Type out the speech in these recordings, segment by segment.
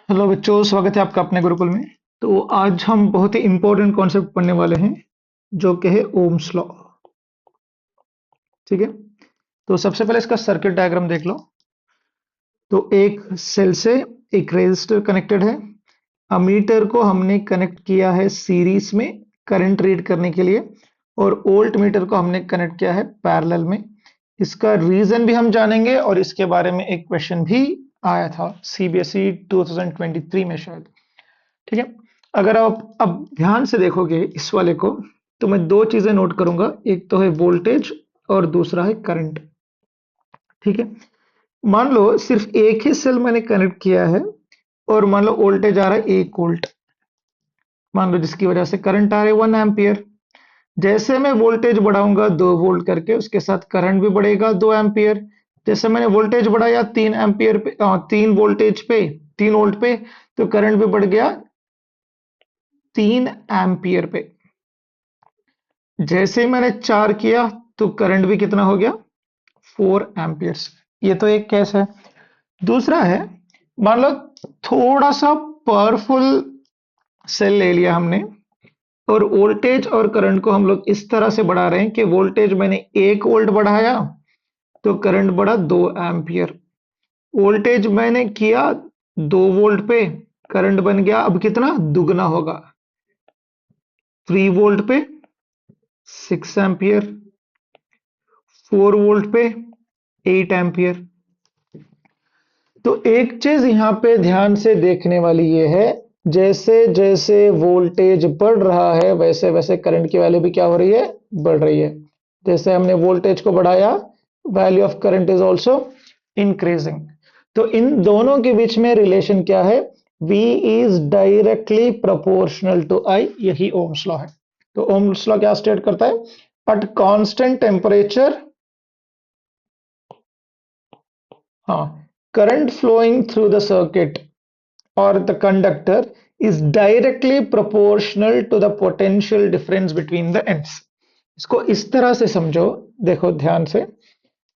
Hello बच्चों, स्वागत है आपका अपने गुरुकुल में। तो आज हम बहुत ही इंपॉर्टेंट कॉन्सेप्ट पढ़ने वाले हैं जो कि है ओम्स लॉ। ठीक है। तो सबसे पहले इसका सर्किट डायग्राम देख लो। तो एक सेल से एक रेजिस्टर कनेक्टेड है। अमीटर को हमने कनेक्ट किया है सीरीज में करंट रीड करने के लिए, और वोल्ट मीटर को हमने कनेक्ट किया है पैरेलल में। इसका रीजन भी हम जानेंगे और इसके बारे में एक क्वेश्चन भी आया था सीबीएसई 2023 में शायद। ठीक है। अगर आप अब ध्यान से देखोगे इस वाले को, तो मैं दो चीजें नोट करूंगा, एक तो है वोल्टेज और दूसरा है करंट। ठीक है। मान लो सिर्फ एक ही सेल मैंने कनेक्ट किया है, और मान लो वोल्टेज आ रहा है 1 वोल्ट, मान लो, जिसकी वजह से करंट आ रहा है 1 एम्पियर। जैसे मैं वोल्टेज बढ़ाऊंगा 2 वोल्ट करके, उसके साथ करंट भी बढ़ेगा 2 एम्पियर। जैसे मैंने वोल्टेज बढ़ाया 3 एम्पियर पे, 3 वोल्टेज पे, 3 वोल्ट पे, तो करंट भी बढ़ गया 3 एम्पियर पे। जैसे ही मैंने 4 किया तो करंट भी कितना हो गया, 4 एम्पियर्स। ये तो एक केस है। दूसरा है, मान लो थोड़ा सा पावरफुल सेल ले लिया हमने, और वोल्टेज और करंट को हम लोग इस तरह से बढ़ा रहे हैं कि वोल्टेज मैंने 1 वोल्ट बढ़ाया तो करंट बढ़ा 2 एम्पियर। वोल्टेज मैंने किया 2 वोल्ट पे, करंट बन गया अब कितना, दुगना होगा, 3 वोल्ट पे 6 एम्पियर, 4 वोल्ट पे 8 एम्पियर। तो एक चीज यहां पे ध्यान से देखने वाली ये है, जैसे जैसे वोल्टेज बढ़ रहा है वैसे वैसे करंट की वैल्यू भी क्या हो रही है, बढ़ रही है। जैसे हमने वोल्टेज को बढ़ाया, value of current is also increasing. तो इन दोनों के बीच में रिलेशन क्या है, V is directly proportional to I, यही ओम्स लॉ है। तो ओम्स लॉ क्या स्टेट करता है, एट कांस्टेंट टेम्परेचर, हाँ, current flowing through the circuit or the conductor is directly proportional to the potential difference between the ends। इसको इस तरह से समझो, देखो ध्यान से।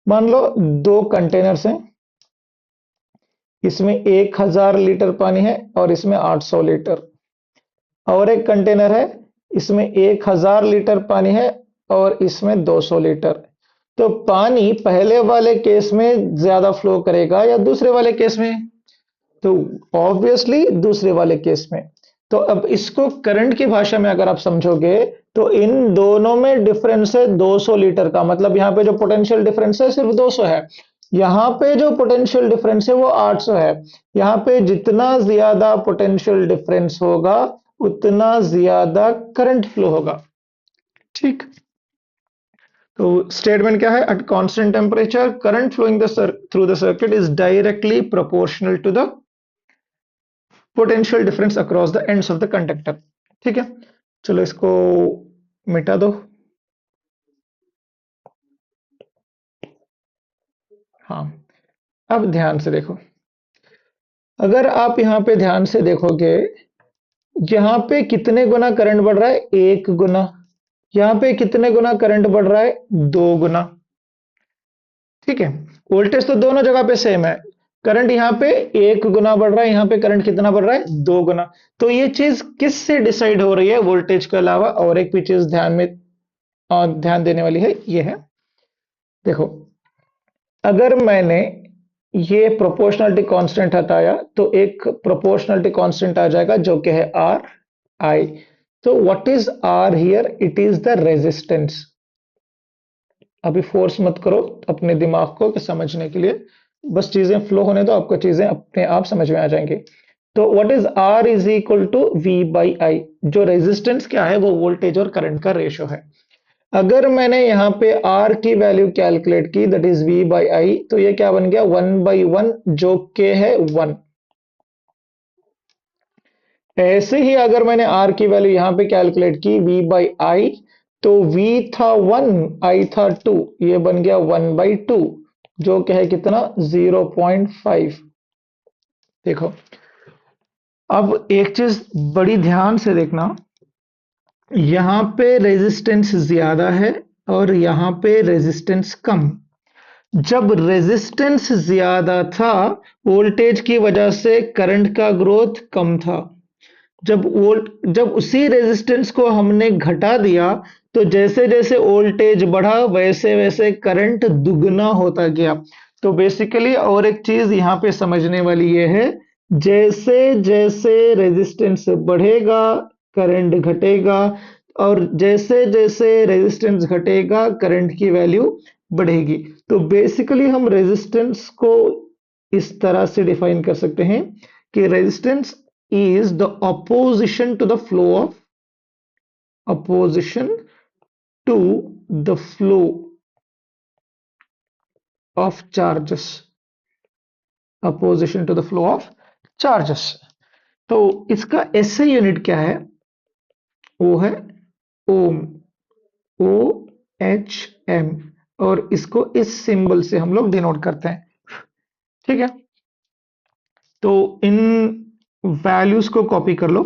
मान लो दो कंटेनर्स हैं, इसमें 1000 लीटर पानी है और इसमें 800 लीटर। और एक कंटेनर है, इसमें 1000 लीटर पानी है और इसमें 200 लीटर। तो पानी पहले वाले केस में ज्यादा फ्लो करेगा या दूसरे वाले केस में, तो ऑब्वियसली दूसरे वाले केस में। तो अब इसको करंट की भाषा में अगर आप समझोगे, तो इन दोनों में डिफरेंस है 200 लीटर का, मतलब यहां पे जो पोटेंशियल डिफरेंस है सिर्फ 200 है। यहां पे जो पोटेंशियल डिफरेंस है वो 800 है। यहां पे जितना ज्यादा पोटेंशियल डिफरेंस होगा उतना ज्यादा करंट फ्लो होगा। ठीक। तो स्टेटमेंट क्या है, at constant temperature current flowing through the circuit is directly proportional to the potential difference across the ends of the conductor. ठीक है। चलो इसको मिटा दो। हाँ, अब ध्यान से देखो। अगर आप यहां पे ध्यान से देखोगे, यहां पे कितने गुना करंट बढ़ रहा है, 1 गुना। यहां पे कितने गुना करंट बढ़ रहा है, 2 गुना। ठीक है। वोल्टेज तो दोनों जगह पे सेम है, करंट यहाँ पे 1 गुना बढ़ रहा है, यहाँ पे करंट कितना बढ़ रहा है, 2 गुना। तो ये चीज किससे डिसाइड हो रही है, वोल्टेज के अलावा और एक भी चीज ध्यान में ध्यान देने वाली है, ये है, देखो। अगर मैंने ये प्रोपोर्शनलिटी कांस्टेंट हटाया तो एक प्रोपोर्शनलिटी कांस्टेंट आ जाएगा जो कि है आर आई। तो what is R here, it is the resistance. अभी फोर्स मत करो अपने दिमाग को कि समझने के लिए, बस चीजें फ्लो होने दो, आपको चीजें अपने आप समझ में आ जाएंगी। तो what is R is equal to V by I. जो रेजिस्टेंस क्या है, वो वोल्टेज और करंट का रेशो है। अगर मैंने यहां पे R की वैल्यू कैलकुलेट की, that is V by I, तो ये क्या बन गया, 1/1, जो के है 1। ऐसे ही अगर मैंने R की वैल्यू यहां पे कैलकुलेट की, V बाई आई, तो V था 1, I था 2, ये बन गया 1/2, जो कि है कितना, 0.5। देखो, अब एक चीज बड़ी ध्यान से देखना, यहां पे रेजिस्टेंस ज्यादा है और यहां पे रेजिस्टेंस कम। जब रेजिस्टेंस ज्यादा था, वोल्टेज की वजह से करंट का ग्रोथ कम था। जब उसी रेजिस्टेंस को हमने घटा दिया, तो जैसे जैसे वोल्टेज बढ़ा वैसे वैसे करंट दुगना होता गया। तो बेसिकली और एक चीज यहाँ पे समझने वाली ये है, जैसे जैसे रेजिस्टेंस बढ़ेगा करंट घटेगा, और जैसे जैसे रेजिस्टेंस घटेगा करंट की वैल्यू बढ़ेगी। तो बेसिकली हम रेजिस्टेंस को इस तरह से डिफाइन कर सकते हैं कि resistance is the opposition to the flow of opposition to the flow of charges, opposition to the flow of charges। तो इसका एसआई यूनिट क्या है? वो है ओम, ओ एच एम, और इसको इस सिंबल से हम लोग डिनोट करते हैं। ठीक है, तो इन वैल्यूज को कॉपी कर लो,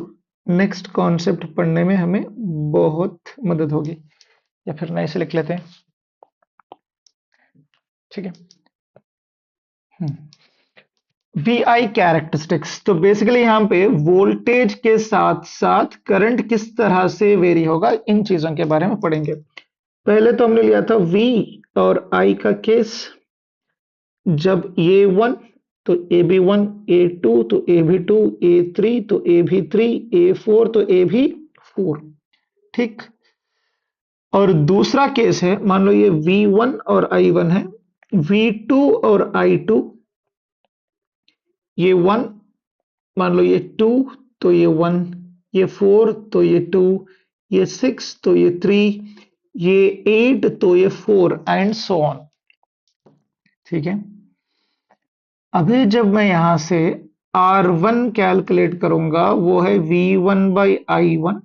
नेक्स्ट कॉन्सेप्ट पढ़ने में हमें बहुत मदद होगी। या फिर नए से लिख लेते हैं। ठीक है, वी आई कैरेक्टरिस्टिक्स। तो बेसिकली यहां पे वोल्टेज के साथ साथ करंट किस तरह से वेरी होगा, इन चीजों के बारे में पढ़ेंगे। पहले तो हमने लिया था वी और आई का केस। जब ए वन तो A B one, A two तो A B two, A three तो A B three, A four तो ए बी फोर। ठीक, और दूसरा केस है, मान लो ये वी वन और आई वन है, वी टू और आई टू, ये वन, मान लो ये टू तो ये वन, ये फोर तो ये टू, ये सिक्स तो ये थ्री, ये एट तो ये फोर, एंड सो ऑन। ठीक है, अभी जब मैं यहां से R1 कैलकुलेट करूंगा, वो है V1 बाई आई वन,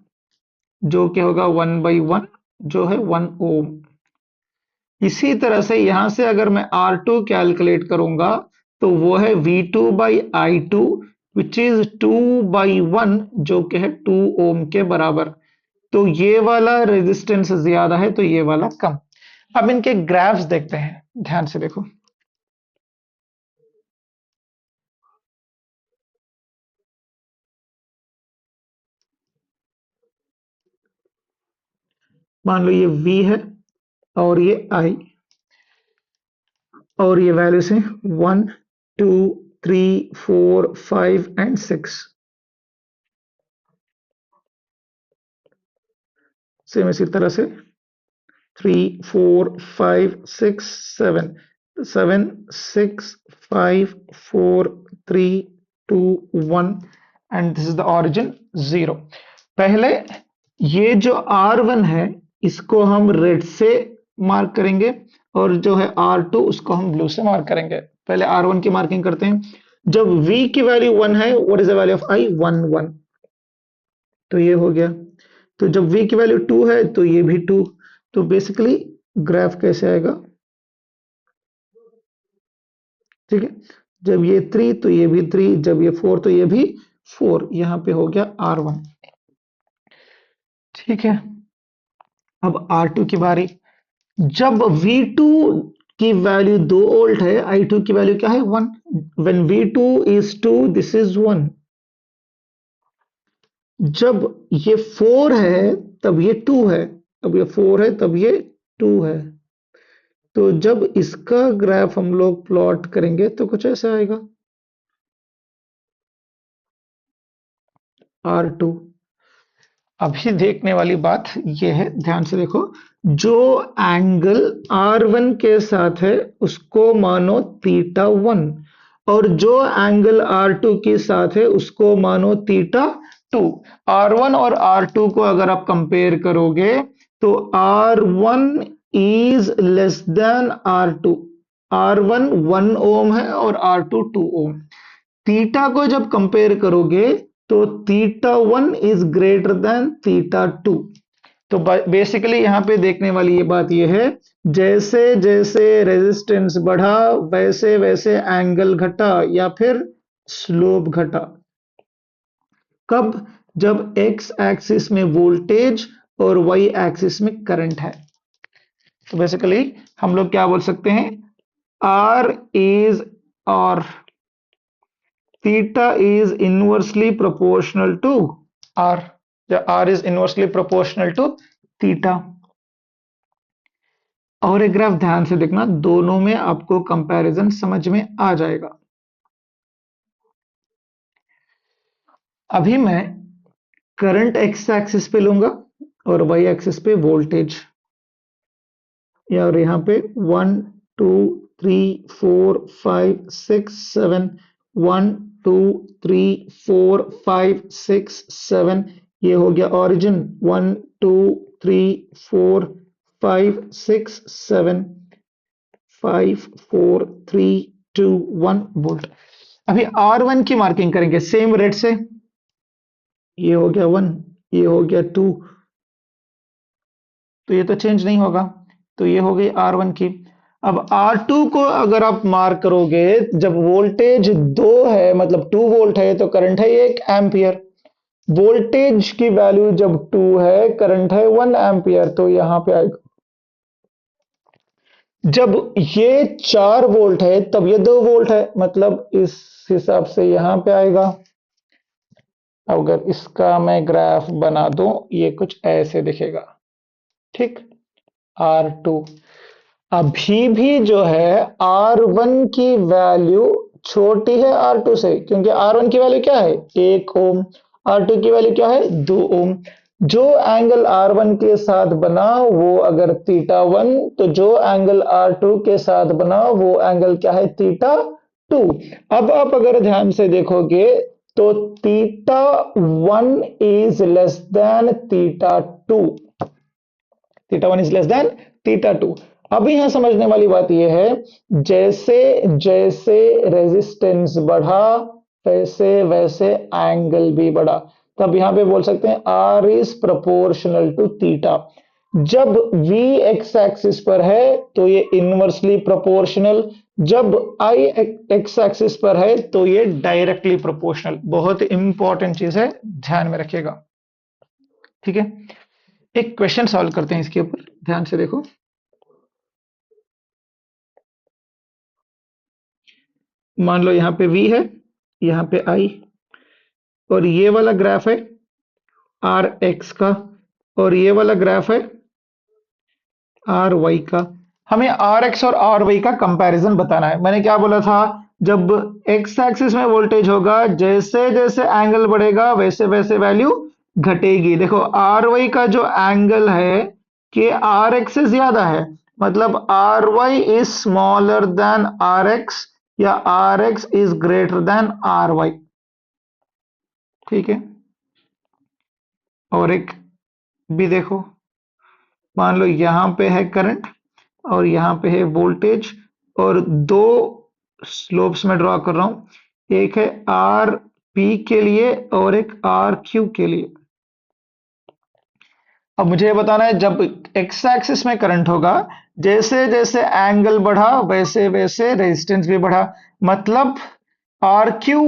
जो क्या होगा 1/1, जो है 1 ओम। इसी तरह से यहां से अगर मैं R2 कैलकुलेट करूंगा, तो वो है V2 by I two, which is 2/1, जो कि है 2 ओम के बराबर। तो ये वाला रेजिस्टेंस ज्यादा है, तो ये वाला कम। अब इनके ग्राफ्स देखते हैं, ध्यान से देखो। मान लो ये V है और ये I, और ये वैल्यूज हैं 1, 2, 3, 4, 5 एंड 6। सेम इसी तरह से 3, 4, 5, 6, 7, 7, 6, 5, 4, 3, 2, 1, and this is the origin 0। पहले ये जो R1 है, इसको हम रेड से मार्क करेंगे, और जो है R2 उसको हम ब्लू से मार्क करेंगे। पहले R1 की मार्किंग करते हैं। जब V की वैल्यू 1 है, what is the value of I? 1 1, तो ये हो गया। तो जब V की वैल्यू 2 है, तो ये भी 2। तो बेसिकली ग्राफ कैसे आएगा? ठीक है, जब ये 3 तो ये भी 3, जब ये 4 तो ये भी 4। यहां पे हो गया R1। ठीक है, अब R2 की बारी। जब V2 की वैल्यू 2 वोल्ट है, I2 की वैल्यू क्या है? 1। When V2 is 2, this is 1। जब ये 4 है, तब ये 2 है। अब ये 4 है, तब ये 2 है। तो जब इसका ग्राफ हम लोग प्लॉट करेंगे, तो कुछ ऐसा आएगा। R2। अभी देखने वाली बात यह है, ध्यान से देखो। जो एंगल R1 के साथ है, उसको मानो θ1, और जो एंगल R2 के साथ है, उसको मानो θ2। R1 और R2 को अगर आप कंपेयर करोगे, तो R1 is less than R2। R1 1 ओम है और R2 2 ओम। थीटा को जब कंपेयर करोगे, तो θ1 इज ग्रेटर देन θ2। तो बेसिकली यहां पे देखने वाली ये बात ये है, जैसे जैसे रेजिस्टेंस बढ़ा वैसे वैसे एंगल घटा, या फिर स्लोप घटा। कब? जब एक्स एक्सिस में वोल्टेज और वाई एक्सिस में करंट है। तो बेसिकली हम लोग क्या बोल सकते हैं? R is or theta is inversely proportional to R, या R is inversely proportional to theta। और एक ग्राफ ध्यान से देखना, दोनों में आपको कंपैरिजन समझ में आ जाएगा। अभी मैं करंट एक्स एक्सिस पे लूंगा और वाई एक्सिस पे वोल्टेज, और यहाँ पे 1 2 3 4 5 6 7 1 2 3 4 5 6 7, ये हो गया ओरिजिन 1 2 3 4 5 6 7 5 4 3 2 1 वोल्ट। अभी R1 की मार्किंग करेंगे सेम रेट से, ये हो गया 1, ये हो गया 2, तो ये तो चेंज नहीं होगा, तो ये हो गई R1 की। अब R2 को अगर आप मार्क करोगे, जब वोल्टेज 2 है मतलब 2 वोल्ट है तो करंट है 1 एम्पियर। वोल्टेज की वैल्यू जब 2 है, करंट है 1 एम्पियर, तो यहां पे आएगा। जब ये 4 वोल्ट है तब ये 2 वोल्ट है, मतलब इस हिसाब से यहां पे आएगा। अगर इसका मैं ग्राफ बना दूं, ये कुछ ऐसे दिखेगा, ठीक। R2 अभी भी जो है R1 की वैल्यू छोटी है R2 से, क्योंकि R1 की वैल्यू क्या है 1 ओम, R2 की वैल्यू क्या है 2 ओम। जो एंगल R1 के साथ बना वो अगर थीटा 1, तो जो एंगल R2 के साथ बना वो एंगल क्या है थीटा 2। अब आप अगर ध्यान से देखोगे तो theta 1 is less than theta 2, theta 1 is less than theta 2। अब यहां समझने वाली बात यह है, जैसे जैसे रेजिस्टेंस बढ़ा वैसे वैसे एंगल भी बढ़ा, तब यहां पे बोल सकते हैं R is proportional to theta. जब V एक्स एक्सिस पर है तो ये इनवर्सली प्रोपोर्शनल, जब I एक्स एक्सिस पर है तो ये डायरेक्टली प्रोपोर्शनल। बहुत इंपॉर्टेंट चीज है, ध्यान में रखिएगा, ठीक है। एक क्वेश्चन सॉल्व करते हैं इसके ऊपर, ध्यान से देखो। मान लो यहाँ पे V है, यहाँ पे I, और ये वाला ग्राफ है आर एक्स का, और ये वाला ग्राफ है आर वाई का। हमें आर एक्स और आर वाई का कंपैरिजन बताना है। मैंने क्या बोला था, जब एक्स एक्सिस में वोल्टेज होगा, जैसे जैसे एंगल बढ़ेगा वैसे वैसे वैल्यू घटेगी। देखो आर वाई का जो एंगल है कि आर एक्स से ज्यादा है, मतलब R Y is smaller than R X, या R X is greater than R Y, ठीक है। और एक भी देखो, मान लो यहां पे है करंट और यहां पे है वोल्टेज, और दो स्लोप्स में ड्रॉ कर रहा हूं, एक है आर पी के लिए और एक आर क्यू के लिए। अब मुझे ये बताना है, जब एक्स एक्सिस में करंट होगा, जैसे जैसे एंगल बढ़ा वैसे वैसे रेजिस्टेंस भी बढ़ा, मतलब R Q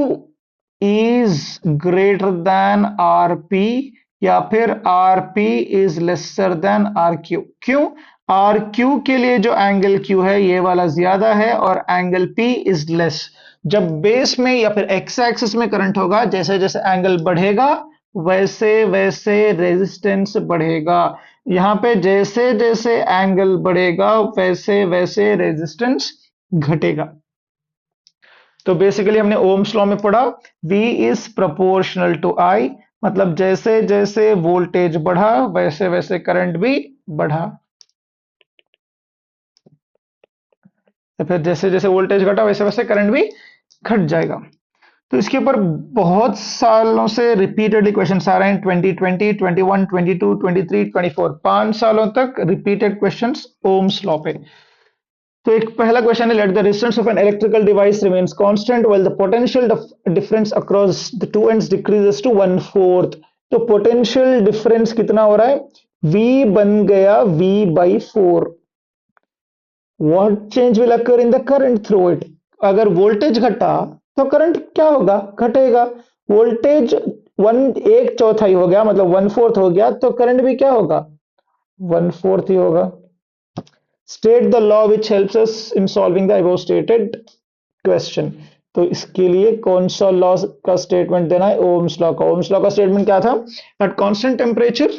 is greater than R P, या फिर R P is lesser than R Q. क्यों? आर क्यू के लिए जो एंगल क्यू है ये वाला ज्यादा है और एंगल पी इज लेस। जब बेस में या फिर एक्स एक्सिस में करंट होगा, जैसे जैसे एंगल बढ़ेगा वैसे वैसे रेजिस्टेंस बढ़ेगा। यहां पे जैसे जैसे एंगल बढ़ेगा वैसे वैसे रेजिस्टेंस घटेगा। तो बेसिकली हमने ओम्स लॉ में पढ़ा, V is proportional to I, मतलब जैसे जैसे वोल्टेज बढ़ा वैसे वैसे करंट भी बढ़ा, तो फिर जैसे जैसे वोल्टेज घटा वैसे वैसे करंट भी घट जाएगा। तो इसके ऊपर बहुत सालों से रिपीटेडली क्वेश्चंस आ रहे हैं, 2020, 21, 22, 23, 24, 5 सालों तक रिपीटेड क्वेश्चंस ओम्स लॉ पे। तो एक पहला क्वेश्चन है, let the resistance of an electrical device remains constant while the potential difference across the two ends decreases to 1/4। तो पोटेंशियल डिफरेंस कितना हो रहा है, V बन गया V/4। What change will occur in the current through it. अगर voltage घटा तो करंट क्या होगा, घटेगा। वोल्टेज 1/4 हो गया, मतलब 1/4 हो गया, तो करंट भी क्या होगा 1/4 ही होगा। State the law which helps us in solving the above stated question. तो इसके लिए कौन सा लॉ का स्टेटमेंट देना है? ओम्स लॉ का। ओम्स लॉ का स्टेटमेंट क्या था? Eight constant temperature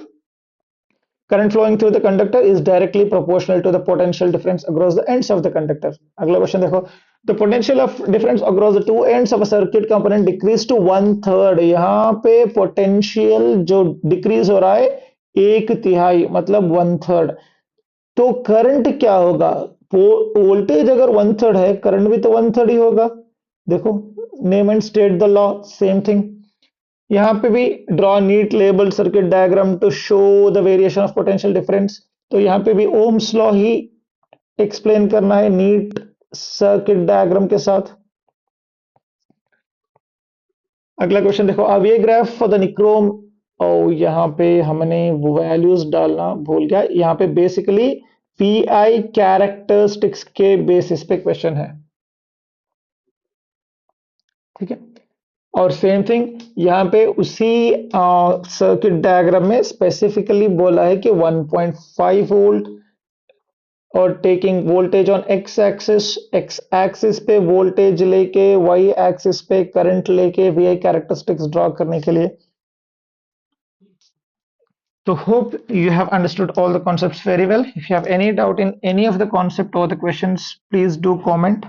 current flowing through the conductor is directly proportional to the potential difference across the ends of the conductor। अगला क्वेश्चन देखो, the potential of difference across the two ends of a circuit component decrease to 1/3। यहाँ पे potential जो decrease हो रहा है 1/3 मतलब 1/3। तो करंट क्या होगा? वोल्टेज अगर 1/3 है, करंट भी तो 1/3 ही होगा। देखो, name and state the law, same thing. यहाँ पे भी draw neat label circuit diagram to show the variation of potential difference. तो यहाँ पे भी ओम्स लॉ ही एक्सप्लेन करना है नीट सर्किट डायग्राम के साथ। अगला क्वेश्चन देखो, अब ये ग्राफ फॉर द निक्रोम। और यहाँ पे हमने वैल्यूज डालना भूल गया। यहाँ पे बेसिकली पीआई कैरेक्टरिस्टिक्स के बेसिस पे क्वेश्चन है, ठीक है। और सेम थिंग यहाँ पे उसी सर्किट डायग्राम में स्पेसिफिकली बोला है कि 1.5 वोल्ट और taking voltage on x axis पे वोल्टेज लेके, वाई एक्सिस पे करंट लेके वीआई कैरेक्टरिस्टिक्स ड्रॉ करने के लिए। So hope you have understood all the concepts very well. If you have any doubt in any of the concept or the questions, please do comment.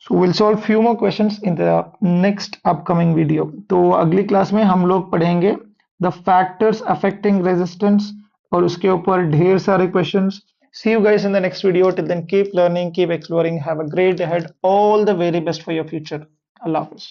So we'll solve few more questions in the next upcoming video। तो अगली class में हम लोग पढ़ेंगे the factors affecting resistance और उसके ऊपर ढेर सारे questions। See you guys in the next video. Till then, keep learning, keep exploring. Have a great day ahead. All the very best for your future. Allah Hafiz.